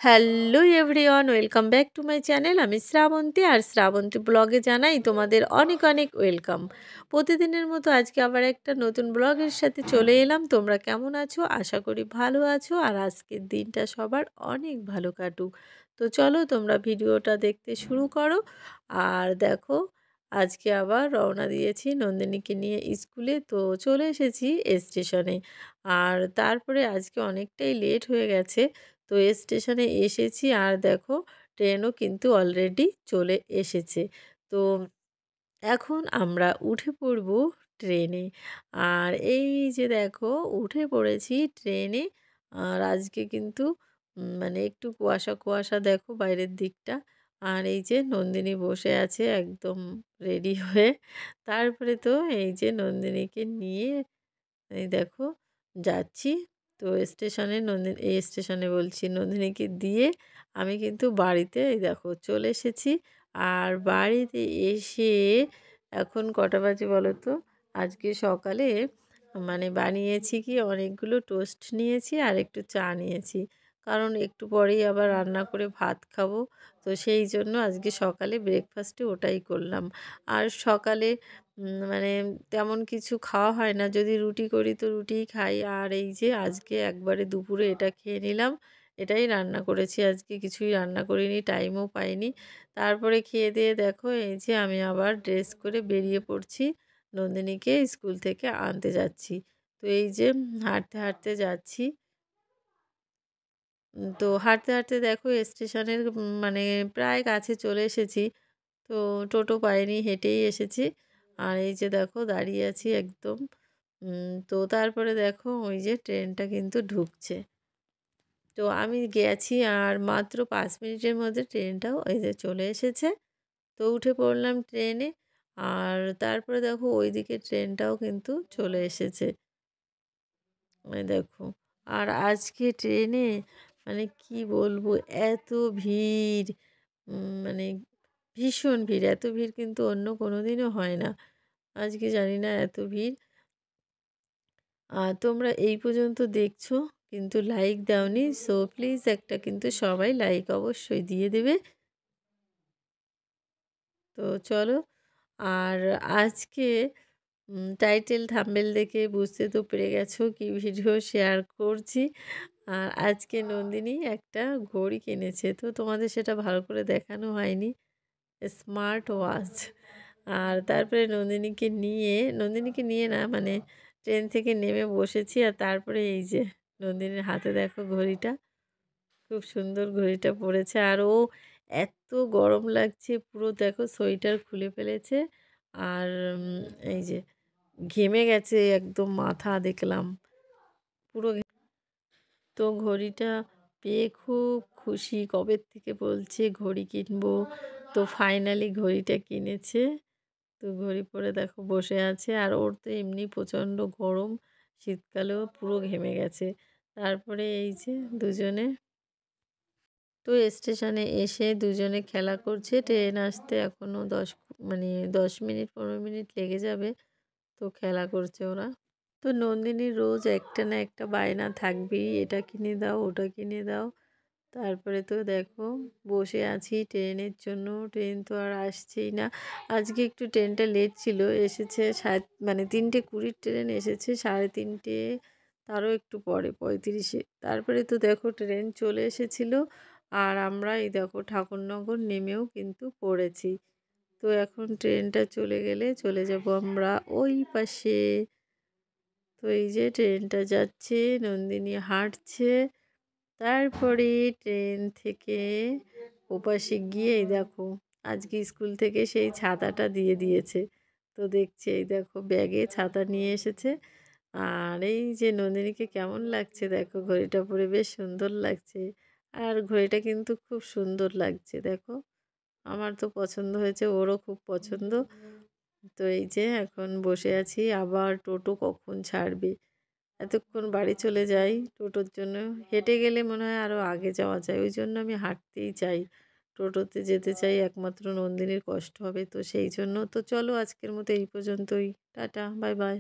Hello everyone, welcome back to my channel. আমি শ্রাবন্তী, আর শ্রাবন্তী ব্লগে জানাই তোমাদের অনেক অনেক ওয়েলকাম। প্রতিদিনের মতো আজকে আবার একটা নতুন ব্লগের সাথে চলে এলাম। তোমরা কেমন আছো? আশা করি ভালো আছো, আর আজকের দিনটা সবার অনেক ভালো কাটুক। তো চলো তোমরা ভিডিওটা দেখতে শুরু করো। আর দেখো, আজকে আবার রওনা দিয়েছি নন্দিনীকে নিয়ে স্কুলে। তো চলে এসেছি স্টেশনে। আর তারপরে আজকে অনেকটাই লেট হয়ে গেছে। তো স্টেশনে এসেছি, আর দেখো ট্রেনও কিন্তু অলরেডি চলে এসেছে। তো এখন আমরা উঠে পড়ব ট্রেনে। আর এই যে দেখো, উঠে পড়েছি ট্রেনে। আর আজকে কিন্তু মানে একটু কুয়াশা কুয়াশা, দেখো বাইরের দিকটা। আর এই যে নন্দিনী বসে আছে একদম রেডি হয়ে। তারপরে তো এই যে নন্দিনীকে নিয়ে এই দেখো যাচ্ছি। তো স্টেশনে এই স্টেশনে বলছি, নন্দিনীকে দিয়ে আমি কিন্তু বাড়িতে এই দেখো চলে এসেছি। আর বাড়িতে এসে এখন কটা বাজে বলো তো? আজকে সকালে মানে বানিয়েছি কি, অনেকগুলো টোস্ট নিয়েছি আর একটু চা নিয়েছি। কারণ একটু পরেই আবার রান্না করে ভাত খাবো। তো সেই জন্য আজকে সকালে ব্রেকফাস্টে ওটাই করলাম। আর সকালে মানে তেমন কিছু খাওয়া হয় না। যদি রুটি করি তো রুটিই খাই। আর এই যে আজকে একবারে দুপুরে এটা খেয়ে নিলাম। এটাই রান্না করেছি আজকে, কিছুই রান্না করিনি, টাইমও পাইনি। তারপরে খেয়ে দিয়ে দেখো এই যে আমি আবার ড্রেস করে বেরিয়ে পড়ছি। নন্দিনীকে স্কুল থেকে আনতে যাচ্ছি। তো এই যে হাঁটতে হাঁটতে যাচ্ছি। তো হাঁটতে হাঁটতে দেখো স্টেশনের মানে প্রায় কাছে চলে এসেছি। তো টোটো পাইনি, হেঁটেই এসেছি। আর এই যে দেখো দাঁড়িয়ে আছি একদম। তো তারপরে দেখো ওই যে ট্রেনটা কিন্তু ঢুকছে। তো আমি গেছি, আর মাত্র 5 মিনিটের মধ্যে ট্রেনটাও এই যে চলে এসেছে। তো উঠে পড়লাম ট্রেনে। আর তারপরে দেখো ওইদিকে ট্রেনটাও কিন্তু চলে এসেছে। ওই দেখো। আর আজকে ট্রেনে মানে কি বলবো, এত ভিড়, মানে ভীষণ ভিড়। এত ভিড় কিন্তু অন্য কোনো দিনও হয় না। আজকে জানি না এত ভিড়। আর তোমরা এই পর্যন্ত দেখছো কিন্তু লাইক দাওনি, সো প্লিজ একটা কিন্তু সবাই লাইক অবশ্যই দিয়ে দেবে। তো চলো। আর আজকে টাইটেল থাম্বনেল দেখে বুঝতে তো পেরে গেছো কি ভিডিও শেয়ার করছি। আর আজকে নন্দিনী একটা ঘড়ি কিনেছে, তো তোমাদের সেটা ভালো করে দেখানো হয়নি। Smart watch. আর তারপরে নন্দিনীকে নিয়ে না মানে ট্রেন থেকে নেমে বসেছি। আর তারপরে এই যে নন্দিনীর হাতে দেখো ঘড়িটা, খুব সুন্দর ঘড়িটা পরেছে। আর ও এত গরম লাগছে, পুরো দেখো সোয়েটার খুলে ফেলেছে। আর এই যে ঘেমে গেছে একদম মাথা, দেখলাম পুরো। তো ঘড়িটা পেয়ে খুব খুশি, কবে থেকে বলছে ঘড়ি কিনবো। তো ফাইনালি ঘড়িটা কিনেছে। তো ঘড়ি পরে দেখো বসে আছে। আর ওর তো এমনি প্রচণ্ড গরম, শীতকালেও পুরো ঘেমে গেছে। তারপরে এই যে দুজনে তো স্টেশনে এসে দুজনে খেলা করছে। ট্রেন আসতে এখনও 10 মিনিট 15 মিনিট লেগে যাবে। তো খেলা করছে ওরা। তো নন্দিনীর রোজ একটা না একটা বায়না থাকবেই, এটা কিনে দাও ওটা কিনে দাও। তারপরে তো দেখো বসে আছি ট্রেনের জন্য। ট্রেন তো আর আসছেই না। আজকে একটু ট্রেনটা লেট ছিল, এসেছে 3:20 ট্রেন এসেছে 3:30, তারও একটু পরে 35-এ। তারপরে তো দেখো ট্রেন চলে এসেছিল। আর আমরা এই দেখো ঠাকুরনগর নেমেও কিন্তু পড়েছি। তো এখন ট্রেনটা চলে গেলে চলে যাব আমরা ওই পাশে। তো এই যে ট্রেনটা যাচ্ছে, নন্দিনী হাঁটছে। তারপরে ট্রেন থেকে ওপাশে গিয়ে এই দেখো আজকে স্কুল থেকে সেই ছাতাটা দিয়ে দিয়েছে। তো দেখছি এই দেখো ব্যাগে ছাতা নিয়ে এসেছে। আর এই যে নন্দিনীকে কেমন লাগছে দেখো, ঘড়িটা পরে বেশ সুন্দর লাগছে। আর ঘড়িটা কিন্তু খুব সুন্দর লাগছে দেখো। আমার তো পছন্দ হয়েছে, ওরও খুব পছন্দ। তো এই যে এখন বসে আছি, আবার টোটো কখন ছাড়বে। এতক্ষণ বাড়ি চলে যাই টোটোর জন্য। হেঁটে গেলে মনে হয় আরও আগে যাওয়া যায়, ওই জন্য আমি হাঁটতেই চাই। টোটোতে যেতে চাই একমাত্র নন্দিনীর কষ্ট হবে, তো সেই জন্য। তো চলো আজকের মতো এই পর্যন্তই। Tata, bye bye.